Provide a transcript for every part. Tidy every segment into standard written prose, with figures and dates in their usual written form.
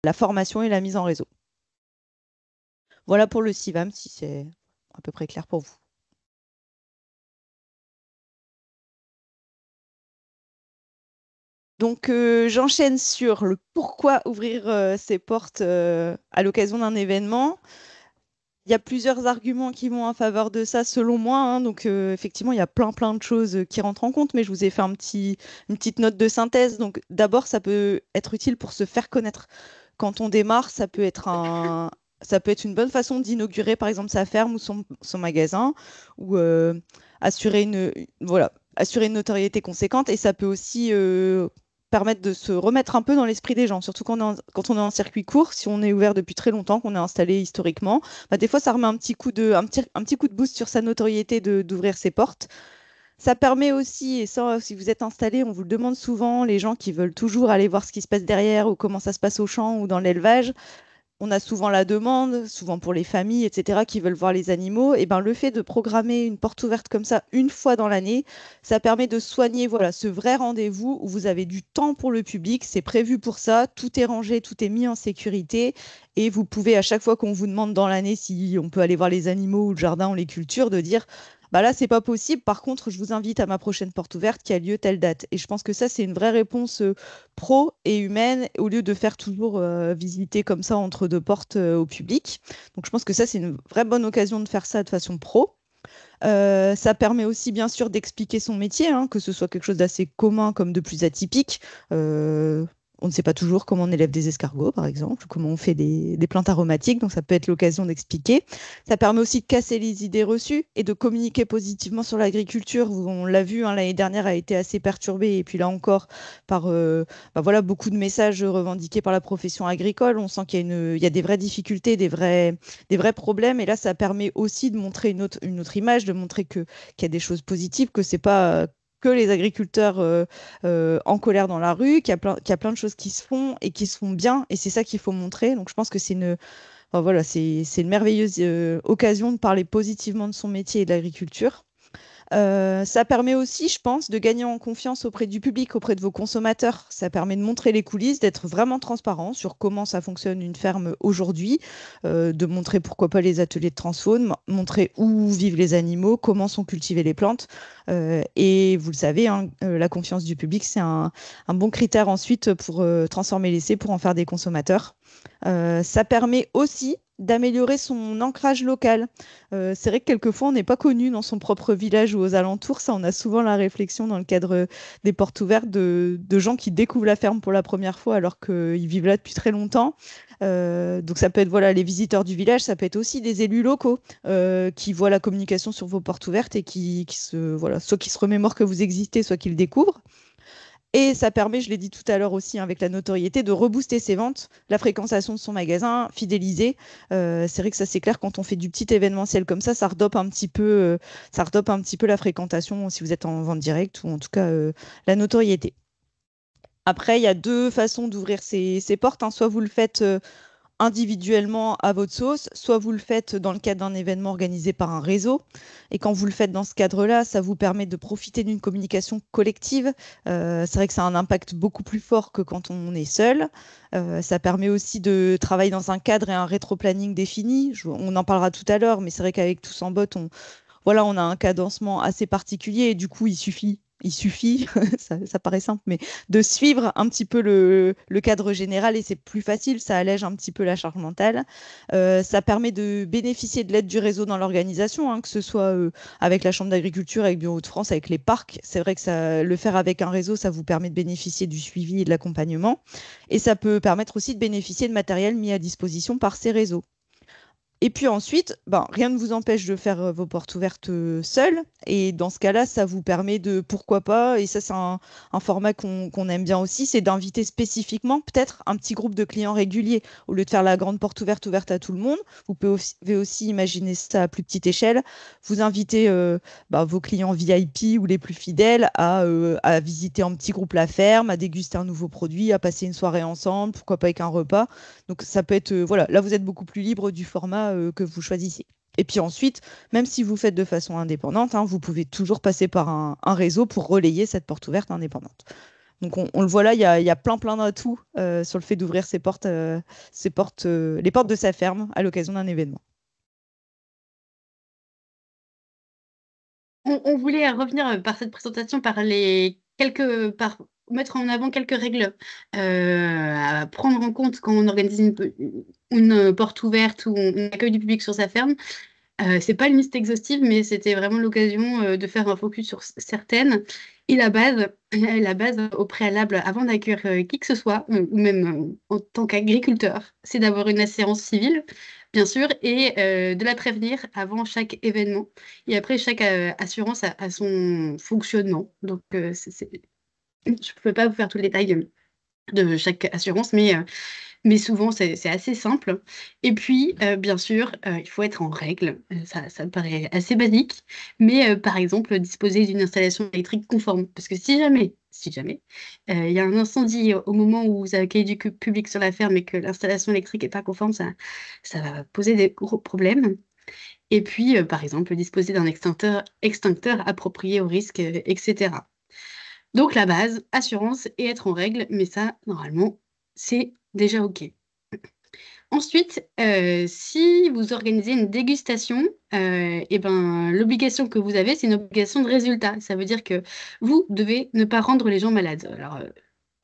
la formation et la mise en réseau. Voilà pour le CIVAM, si c'est à peu près clair pour vous. Donc, j'enchaîne sur le pourquoi ouvrir ses portes à l'occasion d'un événement. Il y a plusieurs arguments qui vont en faveur de ça, selon moi, hein. Donc, effectivement, il y a plein de choses qui rentrent en compte, mais je vous ai fait une petite note de synthèse. Donc, d'abord, ça peut être utile pour se faire connaître. Quand on démarre, ça peut être une bonne façon d'inaugurer, par exemple, sa ferme ou son magasin, ou assurer voilà, assurer une notoriété conséquente. Et ça peut aussi permettre de se remettre un peu dans l'esprit des gens, surtout quand on est en circuit court, si on est ouvert depuis très longtemps, qu'on est installé historiquement, bah, des fois ça remet un petit coup de boost sur sa notoriété d'ouvrir ses portes. Ça permet aussi, et ça, si vous êtes installé, on vous le demande souvent, les gens qui veulent toujours aller voir ce qui se passe derrière ou comment ça se passe au champ ou dans l'élevage, on a souvent la demande, souvent pour les familles, etc., qui veulent voir les animaux. Et ben, le fait de programmer une porte ouverte comme ça une fois dans l'année, ça permet de soigner voilà, ce vrai rendez-vous où vous avez du temps pour le public, c'est prévu pour ça, tout est rangé, tout est mis en sécurité. Et vous pouvez, à chaque fois qu'on vous demande dans l'année si on peut aller voir les animaux ou le jardin ou les cultures, de dire bah là, c'est pas possible. Par contre, je vous invite à ma prochaine porte ouverte qui a lieu telle date. Et je pense que ça, c'est une vraie réponse pro et humaine au lieu de faire toujours visiter comme ça entre deux portes au public. Donc, je pense que ça, c'est une vraie bonne occasion de faire ça de façon pro. Ça permet aussi, bien sûr, d'expliquer son métier, hein, que ce soit quelque chose d'assez commun comme de plus atypique. Euh, on ne sait pas toujours comment on élève des escargots, par exemple, ou comment on fait des plantes aromatiques, donc ça peut être l'occasion d'expliquer. Ça permet aussi de casser les idées reçues et de communiquer positivement sur l'agriculture. On l'a vu, hein, l'année dernière a été assez perturbée, et puis là encore, par bah voilà, beaucoup de messages revendiqués par la profession agricole. On sent il y a des vraies difficultés, des vrais problèmes. Et là, ça permet aussi de montrer une autre image, de montrer qu'il y a des choses positives, que c'est pas que les agriculteurs en colère dans la rue, qu'il y a plein de choses qui se font et qui se font bien. Et c'est ça qu'il faut montrer. Donc, je pense que enfin, voilà, c'est une merveilleuse occasion de parler positivement de son métier et de l'agriculture. Ça permet aussi, je pense, de gagner en confiance auprès du public, auprès de vos consommateurs. Ça permet de montrer les coulisses, d'être vraiment transparent sur comment ça fonctionne une ferme aujourd'hui, de montrer pourquoi pas les ateliers de transfaune, montrer où vivent les animaux, comment sont cultivées les plantes. Et vous le savez, hein, la confiance du public, c'est un bon critère ensuite pour transformer l'essai, pour en faire des consommateurs. Ça permet aussi d'améliorer son ancrage local. C'est vrai que quelquefois, on n'est pas connu dans son propre village ou aux alentours. Ça, on a souvent la réflexion dans le cadre des portes ouvertes de gens qui découvrent la ferme pour la première fois alors qu'ils vivent là depuis très longtemps. Donc ça peut être voilà, les visiteurs du village, ça peut être aussi des élus locaux qui voient la communication sur vos portes ouvertes et voilà, soit qui se remémorent que vous existez, soit qui le découvrent. Et ça permet, je l'ai dit tout à l'heure aussi, hein, avec la notoriété, de rebooster ses ventes, la fréquentation de son magasin, fidéliser. C'est vrai que ça, c'est clair, quand on fait du petit événementiel comme ça ça redope un petit peu la fréquentation si vous êtes en vente directe ou en tout cas la notoriété. Après, il y a deux façons d'ouvrir ces portes, hein. Soit vous le faites individuellement à votre sauce, soit vous le faites dans le cadre d'un événement organisé par un réseau. Et quand vous le faites dans ce cadre-là, ça vous permet de profiter d'une communication collective. C'est vrai que ça a un impact beaucoup plus fort que quand on est seul. Ça permet aussi de travailler dans un cadre et un rétro-planning défini. On en parlera tout à l'heure, mais c'est vrai qu'avec Tous en botte, voilà, on a un cadencement assez particulier et du coup, il suffit, ça paraît simple, mais de suivre un petit peu le cadre général et c'est plus facile, ça allège un petit peu la charge mentale. Ça permet de bénéficier de l'aide du réseau dans l'organisation, hein, que ce soit avec la Chambre d'agriculture, avec Bio Hauts-de-France, avec les parcs. C'est vrai que le faire avec un réseau, ça vous permet de bénéficier du suivi et de l'accompagnement. Et ça peut permettre aussi de bénéficier de matériel mis à disposition par ces réseaux. Et puis ensuite, ben, rien ne vous empêche de faire vos portes ouvertes seul. Et dans ce cas-là, ça vous permet de, pourquoi pas, et ça c'est un format qu'on aime bien aussi, c'est d'inviter spécifiquement peut-être un petit groupe de clients réguliers. Au lieu de faire la grande porte ouverte à tout le monde, pouvez aussi imaginer ça à plus petite échelle. Vous invitez ben, vos clients VIP ou les plus fidèles à visiter en petit groupe la ferme, à déguster un nouveau produit, à passer une soirée ensemble, pourquoi pas avec un repas. Donc ça peut être, voilà, là vous êtes beaucoup plus libre du format que vous choisissez. Et puis ensuite, même si vous faites de façon indépendante, hein, vous pouvez toujours passer par un réseau pour relayer cette porte ouverte indépendante. Donc on le voit là, il y a plein d'atouts sur le fait d'ouvrir les portes de sa ferme à l'occasion d'un événement. On voulait revenir par cette présentation par mettre en avant quelques règles à prendre en compte quand on organise une porte ouverte ou on accueille du public sur sa ferme. C'est pas une liste exhaustive, mais c'était vraiment l'occasion de faire un focus sur certaines. Et la base au préalable, avant d'accueillir qui que ce soit, ou même en tant qu'agriculteur, c'est d'avoir une assurance civile, bien sûr, et de la prévenir avant chaque événement. Et après, chaque assurance a son fonctionnement. Donc, je ne peux pas vous faire tout le détail de chaque assurance, mais souvent, c'est assez simple. Et puis, bien sûr, il faut être en règle. Ça me paraît assez basique. Mais par exemple, disposer d'une installation électrique conforme. Parce que si jamais, il y a un incendie au moment où vous accueillez du public sur la ferme et que l'installation électrique n'est pas conforme, ça va poser des gros problèmes. Et puis, par exemple, disposer d'un extincteur approprié au risque, etc. Donc, la base, assurance et être en règle. Mais ça, normalement, c'est déjà OK. Ensuite, si vous organisez une dégustation, eh ben, l'obligation que vous avez, c'est une obligation de résultat. Ça veut dire que vous devez ne pas rendre les gens malades. Alors,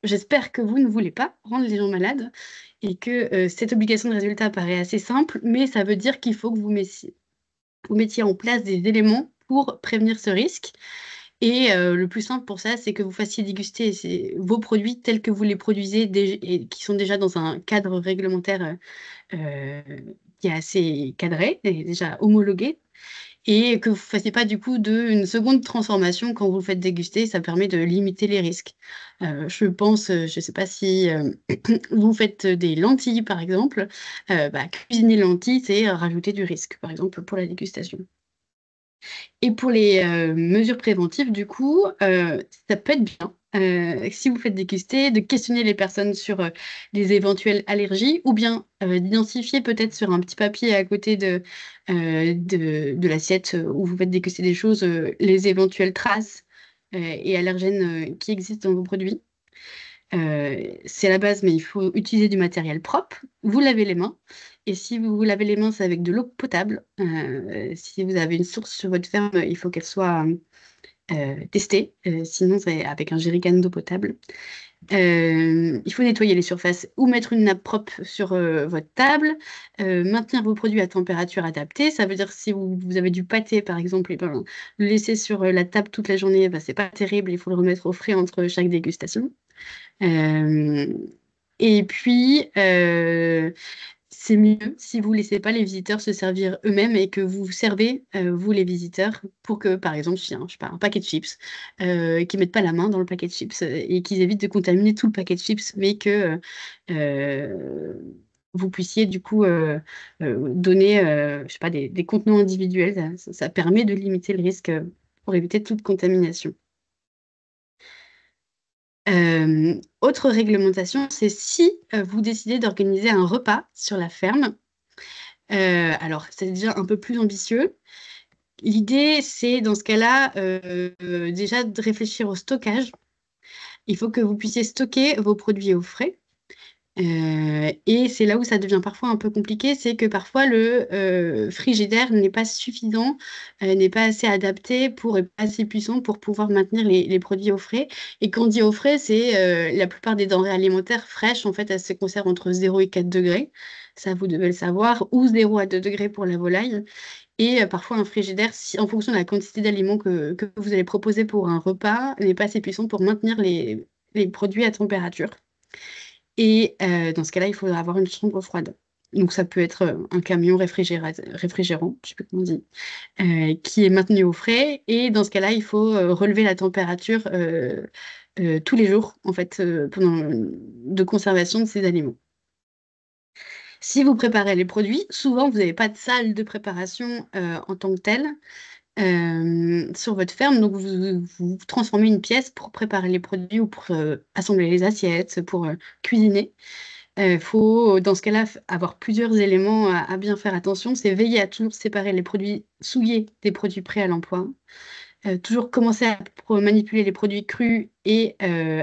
j'espère que vous ne voulez pas rendre les gens malades et que cette obligation de résultat paraît assez simple, mais ça veut dire qu'il faut que vous mettiez en place des éléments pour prévenir ce risque. Et le plus simple pour ça, c'est que vous fassiez déguster vos produits tels que vous les produisez et qui sont déjà dans un cadre réglementaire euh, qui est assez cadré et déjà homologué, et que vous ne fassiez pas du coup une seconde transformation quand vous le faites déguster, ça permet de limiter les risques. Je pense, je ne sais pas si vous faites des lentilles par exemple, cuisiner les lentilles, c'est rajouter du risque, par exemple pour la dégustation. Et pour les mesures préventives, du coup, ça peut être bien, si vous faites déguster, de questionner les personnes sur les éventuelles allergies ou bien d'identifier peut-être sur un petit papier à côté de l'assiette où vous faites déguster des choses, les éventuelles traces et allergènes qui existent dans vos produits. C'est la base, mais il faut utiliser du matériel propre. Vous lavez les mains. Et si vous vous lavez les mains, c'est avec de l'eau potable. Si vous avez une source sur votre ferme, il faut qu'elle soit testée. Sinon, c'est avec un jerrycan d'eau potable. Il faut nettoyer les surfaces ou mettre une nappe propre sur votre table. Maintenir vos produits à température adaptée. Ça veut dire si vous avez du pâté, par exemple, et ben, le laisser sur la table toute la journée, ben, c'est pas terrible. Il faut le remettre au frais entre chaque dégustation. Euh, et puis, c'est mieux si vous laissez pas les visiteurs se servir eux-mêmes et que vous servez, vous, les visiteurs, pour que, par exemple, je sais pas, un paquet de chips, qu'ils mettent pas la main dans le paquet de chips et qu'ils évitent de contaminer tout le paquet de chips, mais que euh, vous puissiez, du coup, donner, je sais pas, des contenants individuels. Ça permet de limiter le risque pour éviter toute contamination. Autre réglementation, c'est si vous décidez d'organiser un repas sur la ferme. Alors, c'est déjà un peu plus ambitieux. L'idée, c'est dans ce cas-là, déjà de réfléchir au stockage. Il faut que vous puissiez stocker vos produits au frais. Et c'est là où ça devient parfois un peu compliqué, c'est que parfois le frigidaire n'est pas suffisant, n'est pas assez adapté et pas assez puissant pour pouvoir maintenir les produits au frais. Et quand on dit au frais, c'est la plupart des denrées alimentaires fraîches, en fait, elles se conservent entre 0 et 4 degrés. Ça, vous devez le savoir, ou 0 à 2 degrés pour la volaille. Et parfois, un frigidaire, en fonction de la quantité d'aliments que vous allez proposer pour un repas, n'est pas assez puissant pour maintenir les produits à température. Et dans ce cas-là, il faudra avoir une chambre froide. Donc ça peut être un camion réfrigérant, je ne sais plus comment on dit, qui est maintenu au frais. Et dans ce cas-là, il faut relever la température tous les jours, en fait, de conservation de ces aliments. Si vous préparez les produits, souvent vous n'avez pas de salle de préparation en tant que telle sur votre ferme. Donc, vous transformez une pièce pour préparer les produits ou pour assembler les assiettes, pour cuisiner. Il faut, dans ce cas-là, avoir plusieurs éléments à bien faire attention. C'est veiller à toujours séparer les produits souillés des produits prêts à l'emploi. toujours commencer à manipuler les produits crus et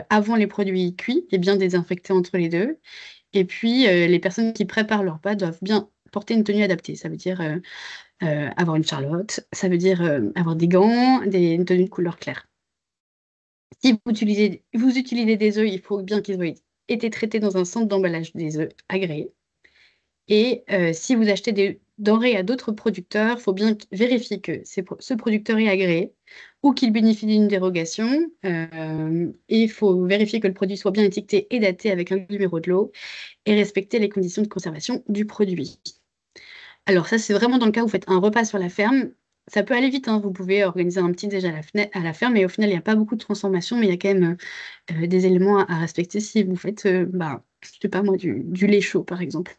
avant les produits cuits et bien désinfecter entre les deux. Et puis, les personnes qui préparent leur repas doivent bien porter une tenue adaptée. Ça veut dire avoir une charlotte, ça veut dire avoir des gants, une tenue de couleur claire. Si vous utilisez des œufs, il faut bien qu'ils aient été traités dans un centre d'emballage des œufs agréé. Et si vous achetez des denrées à d'autres producteurs, il faut bien vérifier que ce producteur est agréé ou qu'il bénéficie d'une dérogation. Et il faut vérifier que le produit soit bien étiqueté et daté avec un numéro de lot et respecter les conditions de conservation du produit. Alors ça, c'est vraiment dans le cas où vous faites un repas sur la ferme. Ça peut aller vite, hein. Vous pouvez organiser un petit déj à la ferme, et au final, il n'y a pas beaucoup de transformation, mais il y a quand même des éléments à respecter si vous faites, je sais pas moi, du lait chaud, par exemple.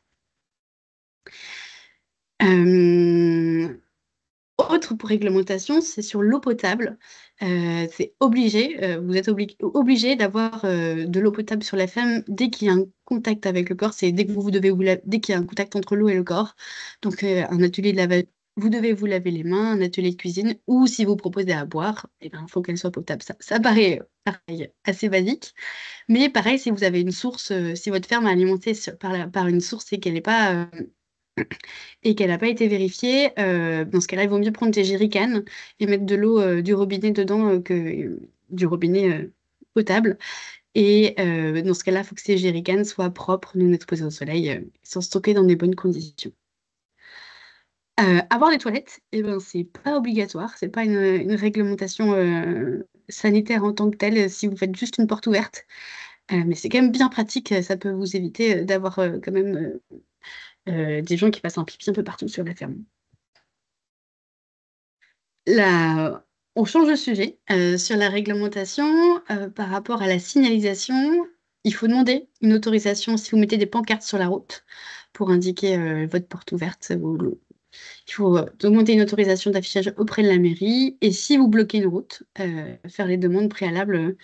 Autre pour réglementation, c'est sur l'eau potable. C'est obligé, vous êtes obligé d'avoir de l'eau potable sur la ferme dès qu'il y a un contact avec le corps. C'est dès que dès qu'il y a un contact entre l'eau et le corps. Donc un atelier de lavage, vous devez vous laver les mains, un atelier de cuisine, ou si vous proposez à boire, eh ben, il faut qu'elle soit potable. Ça paraît pareil, assez basique. Mais pareil, si vous avez une source, si votre ferme est alimentée par une source et qu'elle n'est pas et qu'elle n'a pas été vérifiée, dans ce cas-là, il vaut mieux prendre des jerrycans et mettre de l'eau du robinet dedans que du robinet potable. Et dans ce cas-là, il faut que ces jerrycans soient propres, non exposés au soleil, sont stockés dans des bonnes conditions. Avoir des toilettes, eh ben, c'est pas obligatoire, c'est pas une réglementation sanitaire en tant que telle si vous faites juste une porte ouverte. Mais c'est quand même bien pratique, ça peut vous éviter d'avoir quand même des gens qui passent un pipi un peu partout sur la ferme. On change de sujet. Sur la réglementation, par rapport à la signalisation, il faut demander une autorisation si vous mettez des pancartes sur la route pour indiquer votre porte ouverte. Il faut demander une autorisation d'affichage auprès de la mairie. Et si vous bloquez une route, faire les demandes préalables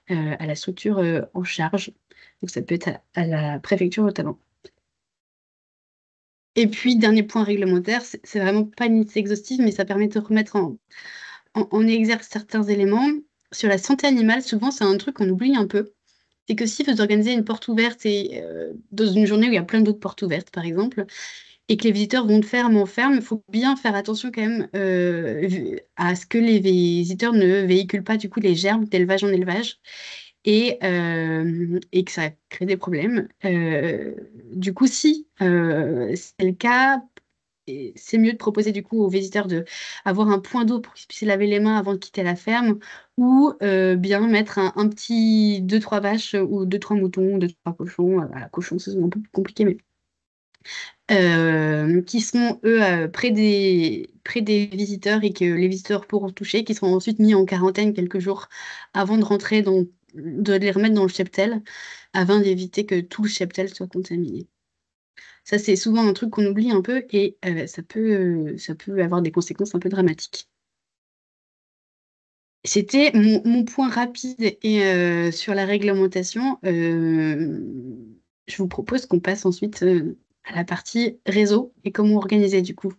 à la structure en charge. Donc ça peut être à la préfecture notamment. Et puis, dernier point réglementaire, c'est vraiment pas une liste exhaustive, mais ça permet de remettre en exergue certains éléments. Sur la santé animale, souvent, c'est un truc qu'on oublie un peu. C'est que si vous organisez une porte ouverte et dans une journée où il y a plein d'autres portes ouvertes, par exemple, et que les visiteurs vont de ferme en ferme, il faut bien faire attention quand même à ce que les visiteurs ne véhiculent pas du coup les germes d'élevage en élevage et que ça crée des problèmes. Du coup, si c'est le cas, c'est mieux de proposer du coup aux visiteurs de avoir un point d'eau pour qu'ils puissent laver les mains avant de quitter la ferme ou bien mettre un petit deux trois vaches ou deux trois moutons, deux trois cochons. Voilà, cochons, c'est un peu plus compliqué, mais qui seront eux près des visiteurs et que les visiteurs pourront toucher, qui seront ensuite mis en quarantaine quelques jours avant de rentrer de les remettre dans le cheptel afin d'éviter que tout le cheptel soit contaminé. Ça, c'est souvent un truc qu'on oublie un peu et ça peut avoir des conséquences un peu dramatiques. C'était mon point rapide et sur la réglementation. Je vous propose qu'on passe ensuite à la partie réseau et comment organiser du coup.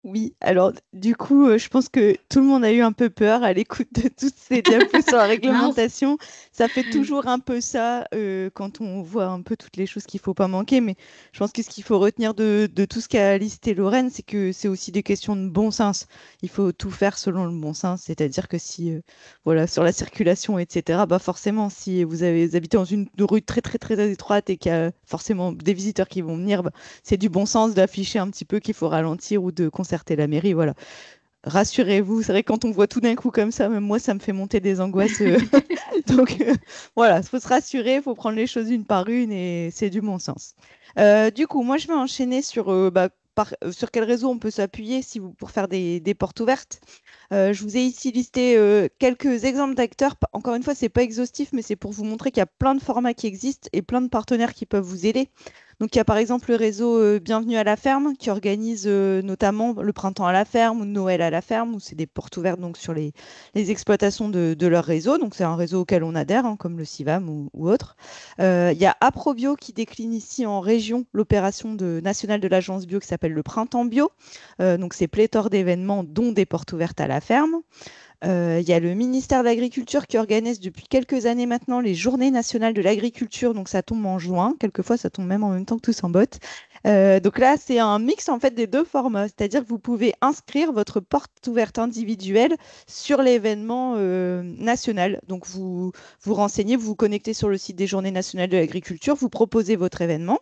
Oui, alors du coup, je pense que tout le monde a eu un peu peur à l'écoute de toutes ces diapos sur la Mince. réglementation. Ça fait toujours un peu ça quand on voit un peu toutes les choses qu'il ne faut pas manquer. Mais je pense que ce qu'il faut retenir de tout ce qu'a listé Lorraine, c'est que c'est aussi des questions de bon sens. Il faut tout faire selon le bon sens. C'est-à-dire que si, voilà, sur la circulation, etc., bah forcément, si vous habitez dans une rue très, très, très étroite et qu'il y a forcément des visiteurs qui vont venir, bah, c'est du bon sens d'afficher un petit peu qu'il faut ralentir ou de concerter la mairie, voilà. Rassurez-vous, c'est vrai que quand on voit tout d'un coup comme ça, même moi, ça me fait monter des angoisses. Donc voilà, il faut se rassurer, il faut prendre les choses une par une et c'est du bon sens. Du coup, moi, je vais enchaîner sur, sur quel réseau on peut s'appuyer si vous, pour faire des portes ouvertes. Je vous ai ici listé quelques exemples d'acteurs. Encore une fois, c'est pas exhaustif, mais c'est pour vous montrer qu'il y a plein de formats qui existent et plein de partenaires qui peuvent vous aider. Donc, il y a par exemple le réseau Bienvenue à la ferme qui organise notamment le printemps à la ferme ou Noël à la ferme, où c'est des portes ouvertes donc, sur les exploitations de leur réseau. Donc, c'est un réseau auquel on adhère, hein, comme le CIVAM ou autre. Il y a Aprobio qui décline ici en région l'opération nationale de l'Agence Bio qui s'appelle le Printemps Bio. Donc, c'est pléthore d'événements, dont des portes ouvertes à la ferme. Il y a le ministère de l'Agriculture qui organise depuis quelques années maintenant les Journées nationales de l'agriculture. Donc ça tombe en juin. Quelquefois, ça tombe même en même temps que Tous en botte. Donc là, c'est un mix en fait des deux formats. C'est-à-dire que vous pouvez inscrire votre porte ouverte individuelle sur l'événement national. Donc vous vous renseignez, vous vous connectez sur le site des Journées nationales de l'agriculture, vous proposez votre événement.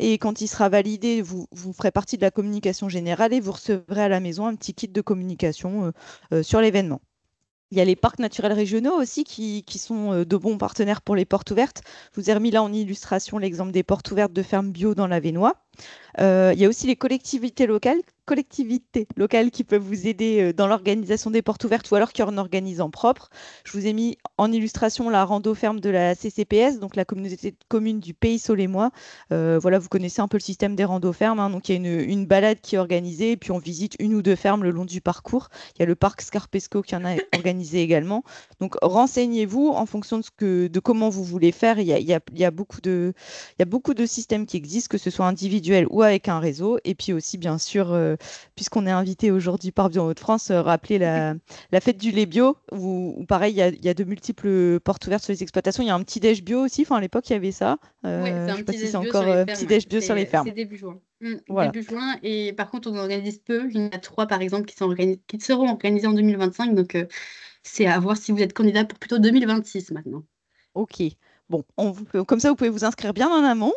Et quand il sera validé, vous ferez partie de la communication générale et vous recevrez à la maison un petit kit de communication sur l'événement. Il y a les parcs naturels régionaux aussi qui sont de bons partenaires pour les portes ouvertes. Je vous ai remis là en illustration l'exemple des portes ouvertes de fermes bio dans l'Avesnois. Il y a aussi les collectivités locales qui peuvent vous aider dans l'organisation des portes ouvertes ou alors qui en organisent en propre. Je vous ai mis en illustration la rando ferme de la CCPS, donc la communauté de communes du Pays Solémois. Voilà, vous connaissez un peu le système des randos fermes, hein. Donc il y a une balade qui est organisée et puis on visite une ou deux fermes le long du parcours. Il y a le parc Scarpesco qui en a organisé également. Donc renseignez-vous en fonction de comment vous voulez faire. Il y a beaucoup de systèmes qui existent, que ce soit individuel ou avec un réseau. Et puis aussi, bien sûr, puisqu'on est invité aujourd'hui par Bio Hauts-de-France, rappeler la fête du lait bio, où pareil, il y a de multiples portes ouvertes sur les exploitations. Il y a un petit déj bio aussi. Enfin, à l'époque, il y avait ça. Oui, c'est Je ne un sais pas petit si c'est déj bio sur encore les petit fermes, ouais. déj bio sur les fermes. C'est début juin. Voilà. Début juin. Et par contre, on organise peu. Il y en a trois, par exemple, qui seront organisés en 2025. Donc, c'est à voir si vous êtes candidat pour plutôt 2026 maintenant. Ok. Bon, comme ça, vous pouvez vous inscrire bien en amont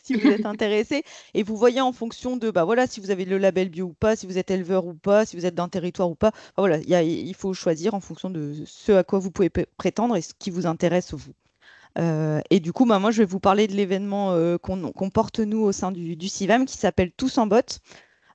si vous êtes intéressé et vous voyez en fonction de, bah voilà, si vous avez le label bio ou pas, si vous êtes éleveur ou pas, si vous êtes d'un territoire ou pas. Enfin, voilà, il faut choisir en fonction de ce à quoi vous pouvez prétendre et ce qui vous intéresse vous. Et du coup, bah, moi, je vais vous parler de l'événement qu'on porte nous au sein du CIVAM qui s'appelle Tous en botte.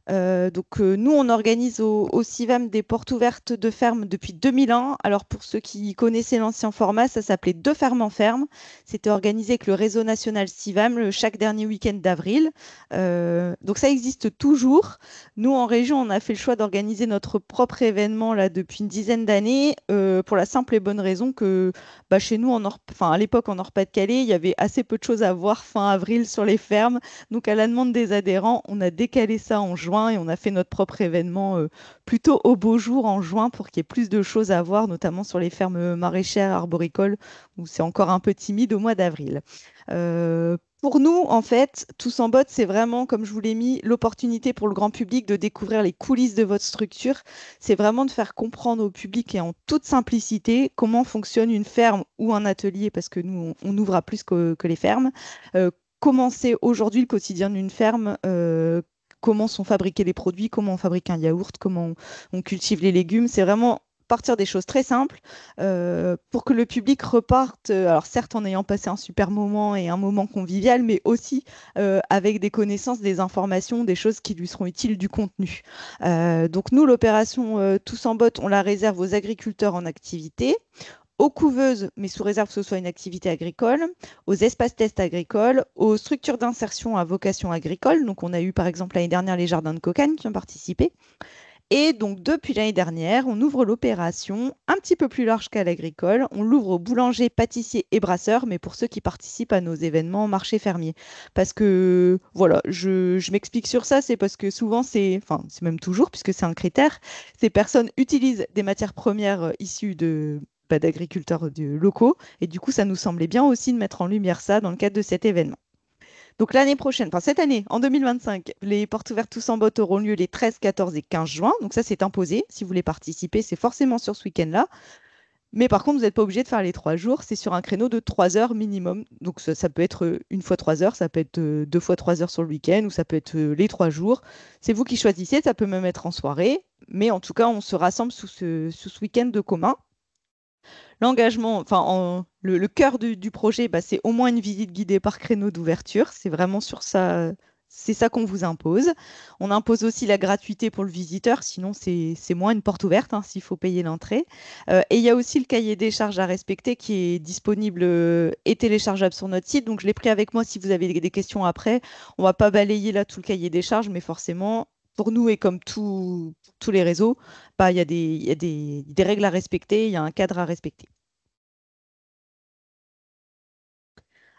Donc, nous, on organise au CIVAM des portes ouvertes de ferme depuis 2001. Alors, pour ceux qui connaissaient l'ancien format, ça s'appelait Deux fermes en ferme. C'était organisé avec le réseau national CIVAM chaque dernier week-end d'avril. Donc, ça existe toujours. Nous, en région, on a fait le choix d'organiser notre propre événement là depuis une dizaine d'années pour la simple et bonne raison que bah, chez nous, enfin, à l'époque, en Nord-Pas-de-Calais, il y avait assez peu de choses à voir fin avril sur les fermes. Donc, à la demande des adhérents, on a décalé ça en juin et on a fait notre propre événement plutôt au beau jour en juin pour qu'il y ait plus de choses à voir, notamment sur les fermes maraîchères, arboricoles, où c'est encore un peu timide au mois d'avril. Pour nous, en fait, Tous en botte, c'est vraiment, comme je vous l'ai mis, l'opportunité pour le grand public de découvrir les coulisses de votre structure. C'est vraiment de faire comprendre au public et en toute simplicité comment fonctionne une ferme ou un atelier, parce que nous, on ouvre à plus que les fermes. Comment c'est aujourd'hui le quotidien d'une ferme, comment sont fabriqués les produits, comment on fabrique un yaourt, comment on cultive les légumes. C'est vraiment partir des choses très simples pour que le public reparte, alors certes en ayant passé un super moment et un moment convivial, mais aussi avec des connaissances, des informations, des choses qui lui seront utiles, du contenu. Donc nous, l'opération Tous en botte, on la réserve aux agriculteurs en activité, aux couveuses, mais sous réserve que ce soit une activité agricole, aux espaces tests agricoles, aux structures d'insertion à vocation agricole. Donc, on a eu par exemple l'année dernière les jardins de Cocagne qui ont participé. Et donc, depuis l'année dernière, on ouvre l'opération un petit peu plus large qu'à l'agricole. On l'ouvre aux boulangers, pâtissiers et brasseurs, mais pour ceux qui participent à nos événements marchés fermiers. Parce que, voilà, je m'explique sur ça, c'est parce que souvent, enfin, c'est même toujours, puisque c'est un critère, ces personnes utilisent des matières premières issues d'agriculteurs locaux. Et du coup, ça nous semblait bien aussi de mettre en lumière ça dans le cadre de cet événement. Donc l'année prochaine, enfin cette année, en 2025, les portes ouvertes Tous en botte auront lieu les 13, 14 et 15 juin. Donc ça, c'est imposé. Si vous voulez participer, c'est forcément sur ce week-end-là. Mais par contre, vous n'êtes pas obligé de faire les 3 jours. C'est sur un créneau de 3 heures minimum. Donc ça peut être une fois 3 heures, ça peut être deux fois 3 heures sur le week-end, ou ça peut être les 3 jours. C'est vous qui choisissez. Ça peut même être en soirée. Mais en tout cas, on se rassemble sous ce week-end de commun. L'engagement, enfin, le cœur du projet, bah, c'est au moins une visite guidée par créneau d'ouverture. C'est vraiment sur ça C'est ça qu'on vous impose. On impose aussi la gratuité pour le visiteur, sinon c'est moins une porte ouverte hein, s'il faut payer l'entrée. Et il y a aussi le cahier des charges à respecter qui est disponible et téléchargeable sur notre site. Donc je l'ai pris avec moi si vous avez des questions après. On va pas balayer là tout le cahier des charges, mais forcément, pour nous et comme tous les réseaux, bah, il y a des règles à respecter, il y a un cadre à respecter.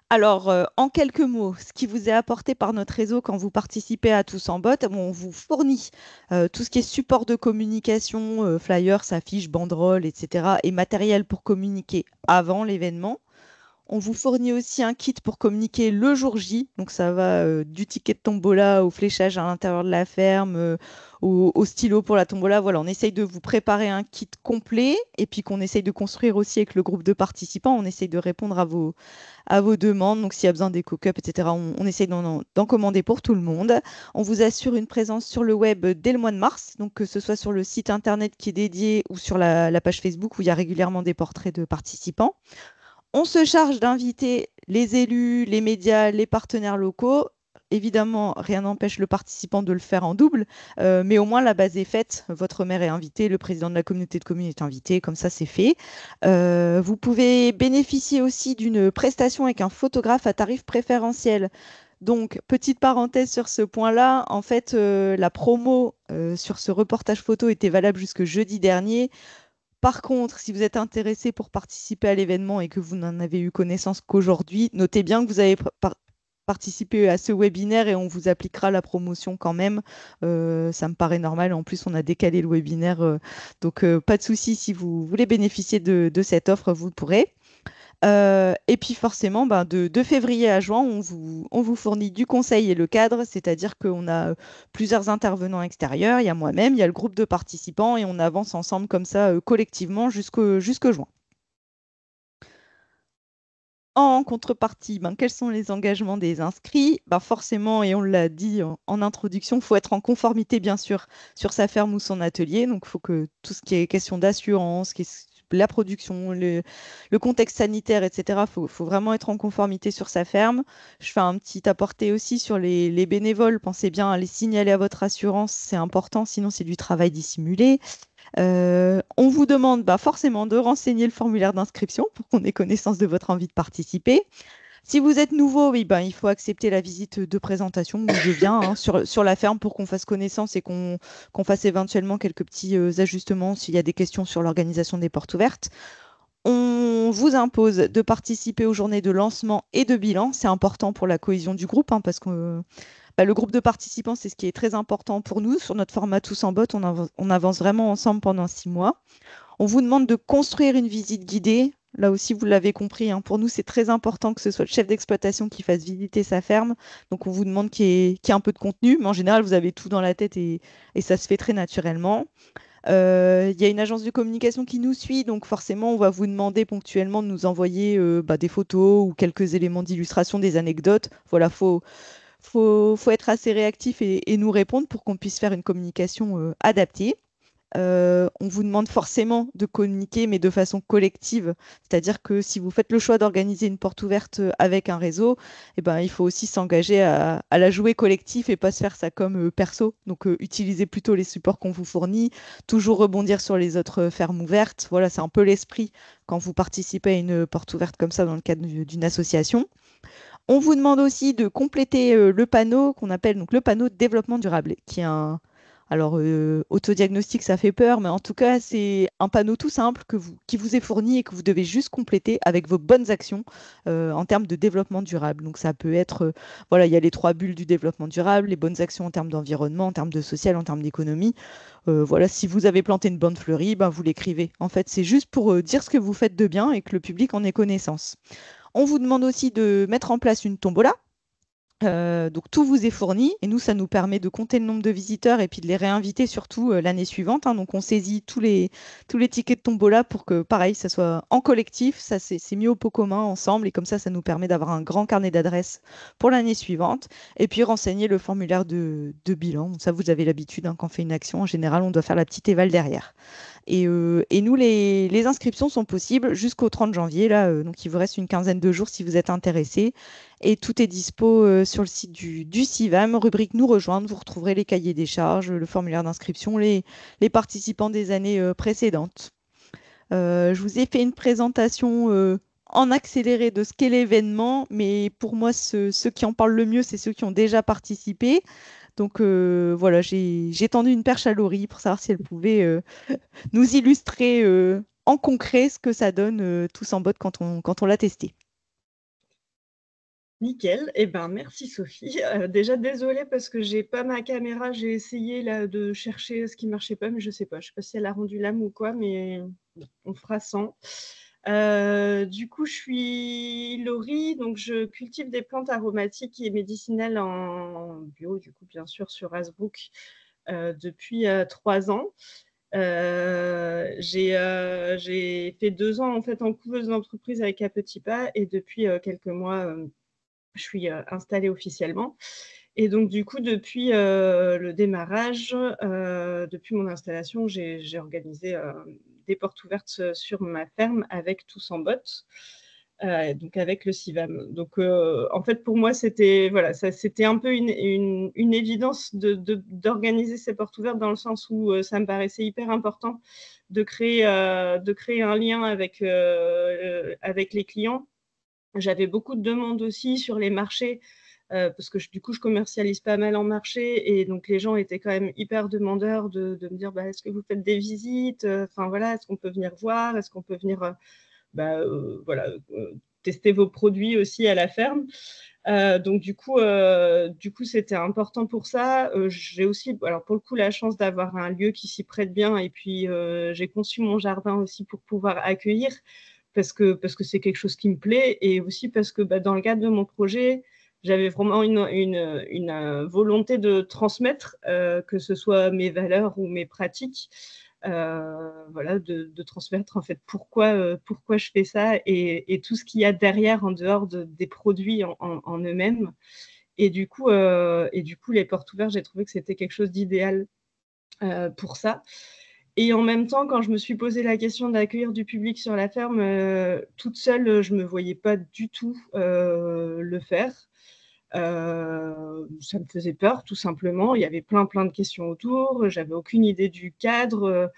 Alors, en quelques mots, ce qui vous est apporté par notre réseau quand vous participez à Tous en Bot, bon, on vous fournit tout ce qui est support de communication, flyers, affiches, banderoles, etc., et matériel pour communiquer avant l'événement. On vous fournit aussi un kit pour communiquer le jour J. Donc ça va du ticket de tombola au fléchage à l'intérieur de la ferme, au stylo pour la tombola. Voilà, on essaye de vous préparer un kit complet et puis qu'on essaye de construire aussi avec le groupe de participants. On essaye de répondre à vos demandes. Donc s'il y a besoin d'éco-cups, etc., on essaye d'en commander pour tout le monde. On vous assure une présence sur le web dès le mois de mars. Donc que ce soit sur le site internet qui est dédié ou sur la page Facebook où il y a régulièrement des portraits de participants. On se charge d'inviter les élus, les médias, les partenaires locaux. Évidemment, rien n'empêche le participant de le faire en double, mais au moins la base est faite. Votre maire est invité, le président de la communauté de communes est invité, comme ça c'est fait. Vous pouvez bénéficier aussi d'une prestation avec un photographe à tarif préférentiel. Donc, petite parenthèse sur ce point-là, en fait, la promo sur ce reportage photo était valable jusque jeudi dernier. Par contre, si vous êtes intéressé pour participer à l'événement et que vous n'en avez eu connaissance qu'aujourd'hui, notez bien que vous avez participé à ce webinaire et on vous appliquera la promotion quand même. Ça me paraît normal. En plus, on a décalé le webinaire. Donc, pas de souci. Si vous voulez bénéficier de cette offre, vous pourrez. Et puis forcément, ben, de février à juin, on vous fournit du conseil et le cadre, c'est-à-dire qu'on a plusieurs intervenants extérieurs, il y a moi-même, il y a le groupe de participants et on avance ensemble comme ça collectivement jusqu'au juin. En contrepartie, ben, quels sont les engagements des inscrits? Ben, forcément, et on l'a dit en introduction, il faut être en conformité, bien sûr, sur sa ferme ou son atelier. Donc, il faut que tout ce qui est question d'assurance, la production, le contexte sanitaire, etc., faut vraiment être en conformité sur sa ferme. Je fais un petit aparté aussi sur les bénévoles. Pensez bien à les signaler à votre assurance, c'est important, sinon c'est du travail dissimulé. On vous demande bah, forcément de renseigner le formulaire d'inscription pour qu'on ait connaissance de votre envie de participer. Si vous êtes nouveau, oui, ben, il faut accepter la visite de présentation où je viens hein, sur la ferme pour qu'on fasse connaissance et qu'on fasse éventuellement quelques petits ajustements s'il y a des questions sur l'organisation des portes ouvertes. On vous impose de participer aux journées de lancement et de bilan. C'est important pour la cohésion du groupe hein, parce que bah, le groupe de participants, c'est ce qui est très important pour nous. Sur notre format Tous en Bot, on avance vraiment ensemble pendant 6 mois. On vous demande de construire une visite guidée. Là aussi, vous l'avez compris, hein, pour nous, c'est très important que ce soit le chef d'exploitation qui fasse visiter sa ferme. Donc, on vous demande qu'il y ait un peu de contenu, mais en général, vous avez tout dans la tête et ça se fait très naturellement. Il y a une agence de communication qui nous suit, donc forcément, on va vous demander ponctuellement de nous envoyer bah, des photos ou quelques éléments d'illustration, des anecdotes. Voilà, faut être assez réactif et nous répondre pour qu'on puisse faire une communication adaptée. On vous demande forcément de communiquer, mais de façon collective. C'est-à-dire que si vous faites le choix d'organiser une porte ouverte avec un réseau, eh ben, il faut aussi s'engager à la jouer collectif et pas se faire ça comme perso. Donc, utilisez plutôt les supports qu'on vous fournit, toujours rebondir sur les autres fermes ouvertes. Voilà, c'est un peu l'esprit quand vous participez à une porte ouverte comme ça dans le cadre d'une association. On vous demande aussi de compléter le panneau qu'on appelle donc le panneau de développement durable, qui est un... Alors, autodiagnostic, ça fait peur, mais en tout cas, c'est un panneau tout simple qui vous est fourni et que vous devez juste compléter avec vos bonnes actions en termes de développement durable. Donc, ça peut être, voilà, il y a les 3 bulles du développement durable, les bonnes actions en termes d'environnement, en termes de social, en termes d'économie. Voilà, si vous avez planté une bande fleurie, ben, vous l'écrivez. En fait, c'est juste pour dire ce que vous faites de bien et que le public en ait connaissance. On vous demande aussi de mettre en place une tombola. Donc tout vous est fourni et nous, ça nous permet de compter le nombre de visiteurs et puis de les réinviter surtout l'année suivante, hein. Donc on saisit tous les tickets de tombola pour que, pareil, ça soit en collectif, ça c'est mis au pot commun ensemble et comme ça nous permet d'avoir un grand carnet d'adresses pour l'année suivante et puis renseigner le formulaire de bilan. Donc ça, vous avez l'habitude hein, quand on fait une action, en général, on doit faire la petite éval derrière. Et nous, les inscriptions sont possibles jusqu'au 30 janvier. Là, donc, il vous reste une quinzaine de jours si vous êtes intéressé. Et tout est dispo sur le site du CIVAM, rubrique Nous rejoindre. Vous retrouverez les cahiers des charges, le formulaire d'inscription, les participants des années précédentes. Je vous ai fait une présentation en accéléré de ce qu'est l'événement, mais pour moi, ceux qui en parlent le mieux, c'est ceux qui ont déjà participé. Donc voilà, j'ai tendu une perche à Laurie pour savoir si elle pouvait nous illustrer en concret ce que ça donne tous en botte quand on l'a testé. Nickel. Eh ben, merci Sophie. Déjà, désolée parce que j'ai pas ma caméra. J'ai essayé là, de chercher ce qui marchait pas, mais je sais pas. Je sais pas si elle a rendu l'âme ou quoi, mais on fera sans. Du coup, je suis Laurie, donc je cultive des plantes aromatiques et médicinales en bio, du coup, bien sûr, sur Hasbrook depuis 3 ans. J'ai fait 2 ans en fait en couveuse d'entreprise avec un petit pas et depuis quelques mois, je suis installée officiellement. Et donc, du coup, depuis le démarrage, depuis mon installation, j'ai organisé des portes ouvertes sur ma ferme avec Tous en bottes, donc avec le CIVAM. Donc, en fait, pour moi, c'était voilà, c'était un peu une évidence d'organiser ces portes ouvertes dans le sens où ça me paraissait hyper important de créer un lien avec les clients. J'avais beaucoup de demandes aussi sur les marchés parce que du coup, je commercialise pas mal en marché et donc les gens étaient quand même hyper demandeurs de me dire bah, est-ce que vous faites des visites? Enfin voilà, est-ce qu'on peut venir voir? Est-ce qu'on peut venir voilà, tester vos produits aussi à la ferme? Donc du coup, c'était important pour ça. J'ai aussi, alors pour le coup, la chance d'avoir un lieu qui s'y prête bien et puis j'ai conçu mon jardin aussi pour pouvoir accueillir parce que c'est quelque chose qui me plaît et aussi parce que dans le cadre de mon projet, j'avais vraiment une volonté de transmettre, que ce soit mes valeurs ou mes pratiques, voilà, de transmettre en fait pourquoi je fais ça et tout ce qu'il y a derrière en dehors des produits en eux-mêmes. Et du coup, les portes ouvertes, j'ai trouvé que c'était quelque chose d'idéal pour ça. Et en même temps, quand je me suis posé la question d'accueillir du public sur la ferme, toute seule, je ne me voyais pas du tout le faire. Ça me faisait peur, tout simplement. Il y avait plein de questions autour. J'avais aucune idée du cadre.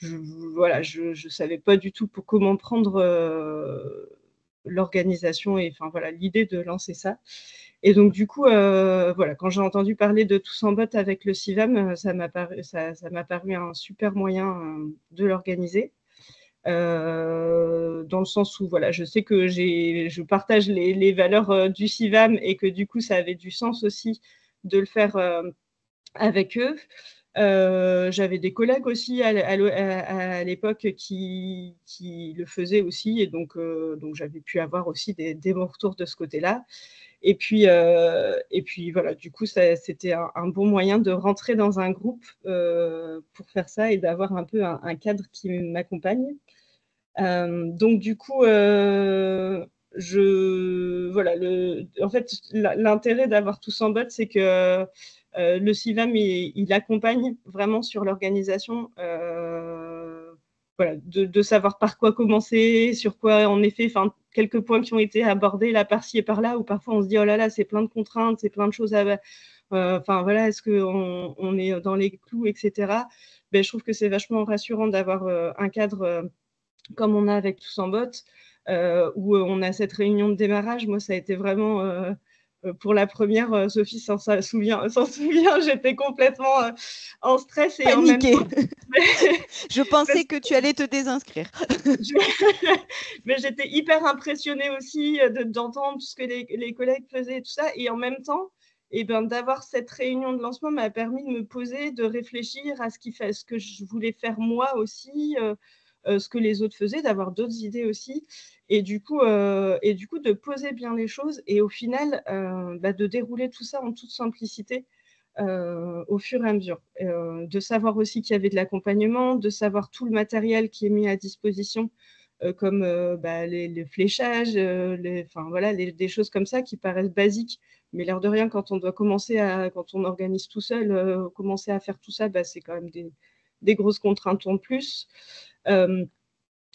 Voilà, je savais pas du tout comment prendre l'organisation et enfin voilà l'idée de lancer ça. Et donc du coup, voilà, quand j'ai entendu parler de Tous en bottes avec le CIVAM, ça m'a paru un super moyen de l'organiser. Dans le sens où voilà, je sais que je partage les valeurs du CIVAM et que du coup, ça avait du sens aussi de le faire avec eux. J'avais des collègues aussi à l'époque qui le faisaient aussi, et donc j'avais pu avoir aussi des bons retours de ce côté-là. Et puis voilà, du coup, c'était un bon moyen de rentrer dans un groupe pour faire ça et d'avoir un peu un cadre qui m'accompagne. Donc du coup, voilà, en fait, l'intérêt d'avoir Tous en bottes, c'est que le CIVAM, il accompagne vraiment sur l'organisation, voilà, de savoir par quoi commencer, sur quoi, en effet, enfin, quelques points qui ont été abordés là, par-ci et par-là, où parfois on se dit, oh là là, c'est plein de contraintes, c'est plein de choses à... Enfin, voilà, est-ce qu'on est dans les clous, etc. Ben, je trouve que c'est vachement rassurant d'avoir un cadre comme on a avec Tous en bottes, où on a cette réunion de démarrage. Moi, ça a été vraiment pour la première, Sophie s'en souvient, j'étais complètement en stress et en même Paniquée. temps. Je pensais que tu allais te désinscrire. Mais j'étais hyper impressionnée aussi d'entendre ce que les collègues faisaient et tout ça. Et en même temps, et ben, d'avoir cette réunion de lancement m'a permis de me poser, de réfléchir à ce que je voulais faire moi aussi, ce que les autres faisaient, d'avoir d'autres idées aussi. Et du coup, de poser bien les choses et au final, de dérouler tout ça en toute simplicité. Au fur et à mesure, de savoir aussi qu'il y avait de l'accompagnement, de savoir tout le matériel qui est mis à disposition, comme les fléchages, voilà, des choses comme ça qui paraissent basiques, mais l'air de rien, quand on doit quand on organise tout seul, commencer à faire tout ça, c'est quand même des grosses contraintes en plus.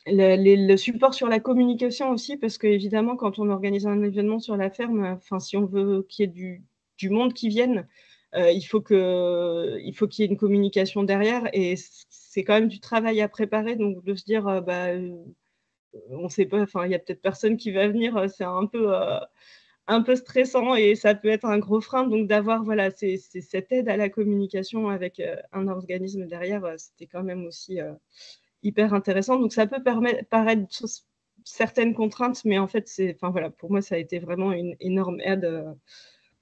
Le support sur la communication aussi, parce qu'évidemment, quand on organise un événement sur la ferme, si on veut qu'il y ait du monde qui vienne, il faut qu'il y ait une communication derrière, et c'est quand même du travail à préparer, donc de se dire, on ne sait pas, il y a peut-être personne qui va venir, c'est un peu stressant et ça peut être un gros frein, donc d'avoir cette aide à la communication avec un organisme derrière, c'était quand même aussi hyper intéressant. Donc ça peut paraître certaines contraintes, mais en fait, pour moi, ça a été vraiment une énorme aide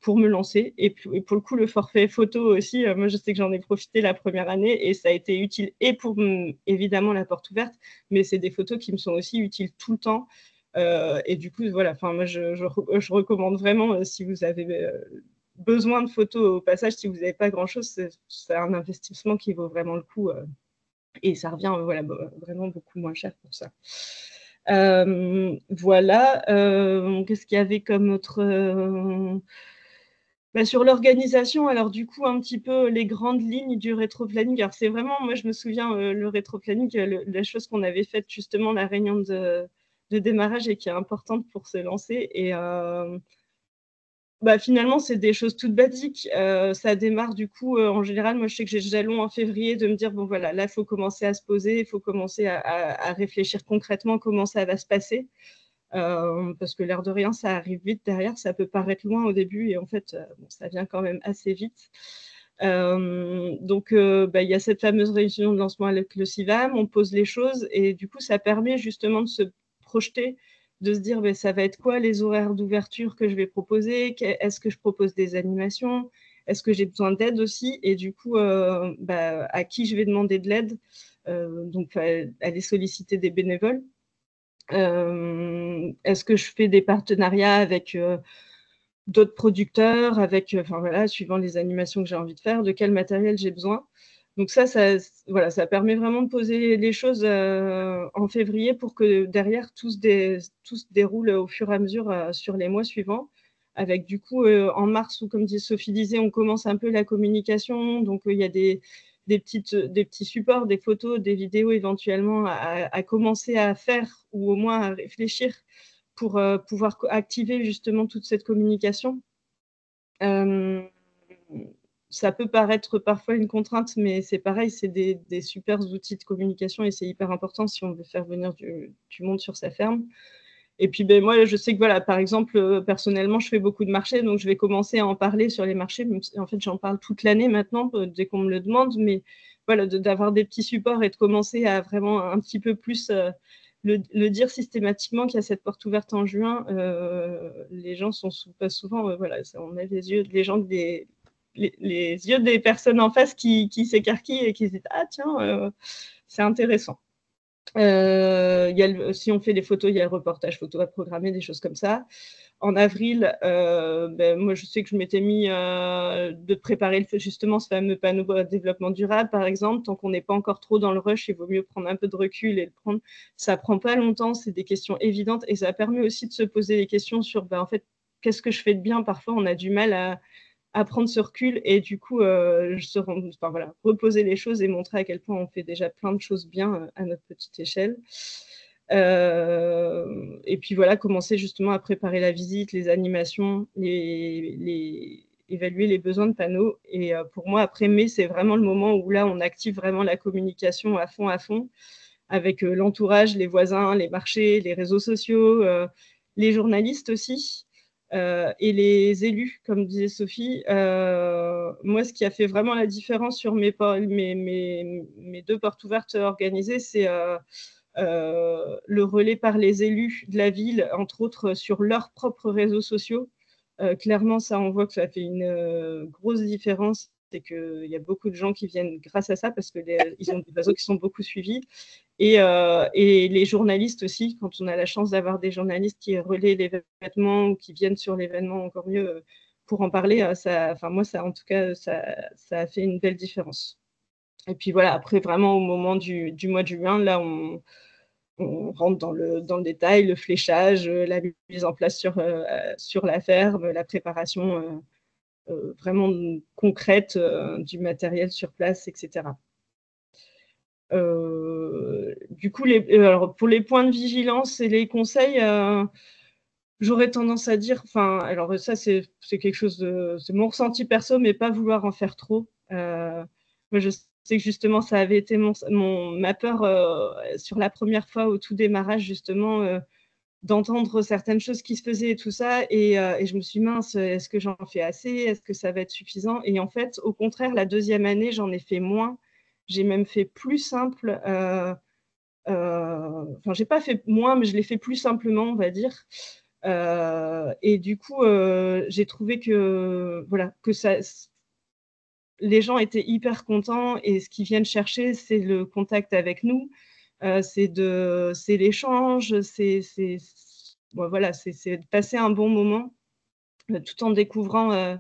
pour me lancer. Et pour le coup, le forfait photo aussi, moi, je sais que j'en ai profité la première année et ça a été utile et pour évidemment la porte ouverte, mais c'est des photos qui me sont aussi utiles tout le temps. Et du coup, moi, je recommande vraiment, si vous avez besoin de photos au passage, si vous n'avez pas grand-chose, c'est un investissement qui vaut vraiment le coup. Et ça revient vraiment beaucoup moins cher pour ça. Qu'est-ce qu'il y avait comme autre sur l'organisation, alors du coup, un petit peu les grandes lignes du rétro-planning. Alors c'est vraiment, moi je me souviens, le rétro-planning, la chose qu'on avait faite justement, la réunion de démarrage et qui est importante pour se lancer. Et finalement, c'est des choses toutes basiques. Ça démarre du coup, en général, moi je sais que j'ai le jalon en février de me dire, bon voilà, là il faut commencer à se poser, il faut commencer à réfléchir concrètement comment ça va se passer. Parce que l'air de rien, ça arrive vite derrière, ça peut paraître loin au début et en fait, ça vient quand même assez vite. Donc, il y a cette fameuse réunion de lancement avec le CIVAM, on pose les choses et du coup, ça permet justement de se projeter, de se dire ça va être quoi les horaires d'ouverture que je vais proposer, est-ce que je propose des animations, est-ce que j'ai besoin d'aide aussi, et du coup, à qui je vais demander de l'aide, donc aller solliciter des bénévoles. Est-ce que je fais des partenariats avec d'autres producteurs, suivant les animations que j'ai envie de faire, de quel matériel j'ai besoin. Donc ça permet vraiment de poser les choses en février pour que derrière tout se déroule au fur et à mesure sur les mois suivants. Avec du coup en mars, où comme Sophie disait, on commence un peu la communication, donc il y a des petits supports, des photos, des vidéos éventuellement à commencer à faire ou au moins à réfléchir pour pouvoir activer justement toute cette communication. Ça peut paraître parfois une contrainte, mais c'est pareil, c'est des super outils de communication et c'est hyper important si on veut faire venir du monde sur sa ferme. Et puis, moi, je sais que, par exemple, personnellement, je fais beaucoup de marchés, donc je vais commencer à en parler sur les marchés. En fait, j'en parle toute l'année maintenant, dès qu'on me le demande, mais d'avoir des petits supports et de commencer à vraiment un petit peu plus le dire systématiquement qu'il y a cette porte ouverte en juin. Les gens sont pas souvent, on a les yeux des personnes en face qui s'écarquillent et qui se disent « Ah tiens, c'est intéressant ». Si on fait des photos, il y a le reportage photo à programmer, des choses comme ça. En avril, moi, je sais que je m'étais mis de préparer justement ce fameux panneau développement durable, par exemple. Tant qu'on n'est pas encore trop dans le rush, il vaut mieux prendre un peu de recul et le prendre. Ça prend pas longtemps, c'est des questions évidentes et ça permet aussi de se poser des questions sur, en fait, qu'est-ce que je fais de bien. Parfois, on a du mal à prendre ce recul et du coup, reposer les choses et montrer à quel point on fait déjà plein de choses bien à notre petite échelle. Et puis commencer justement à préparer la visite, les animations, évaluer les besoins de panneaux. Et pour moi, après mai, c'est vraiment le moment où là, on active vraiment la communication à fond, avec l'entourage, les voisins, les marchés, les réseaux sociaux, les journalistes aussi. Et les élus, comme disait Sophie, moi, ce qui a fait vraiment la différence sur mes deux portes ouvertes organisées, c'est le relais par les élus de la ville, entre autres sur leurs propres réseaux sociaux. Clairement, ça, on voit que ça fait une grosse différence. C'est qu'il y a beaucoup de gens qui viennent grâce à ça parce qu'ils ont des réseaux qui sont beaucoup suivis. Et les journalistes aussi, quand on a la chance d'avoir des journalistes qui relaient l'événement ou qui viennent sur l'événement, encore mieux pour en parler, moi, ça, en tout cas, ça a fait une belle différence. Et puis après, vraiment, au moment du mois de juin, là, on rentre dans le détail, le fléchage, la mise en place sur la ferme, la préparation vraiment concrète du matériel sur place, etc. Du coup, alors pour les points de vigilance et les conseils, j'aurais tendance à dire, alors ça c'est quelque chose c'est mon ressenti perso, mais pas vouloir en faire trop. Moi, je sais que justement, ça avait été ma peur sur la première fois au tout démarrage, justement, d'entendre certaines choses qui se faisaient et tout ça. Et je me suis dit, mince, est-ce que j'en fais assez? Est-ce que ça va être suffisant? Et en fait, au contraire, la deuxième année, j'en ai fait moins. J'ai même fait plus simple. J'ai pas fait moins, mais je l'ai fait plus simplement, on va dire. Et du coup, j'ai trouvé que, voilà, que les gens étaient hyper contents et ce qu'ils viennent chercher, c'est le contact avec nous, c'est l'échange, voilà, c'est de passer un bon moment tout en découvrant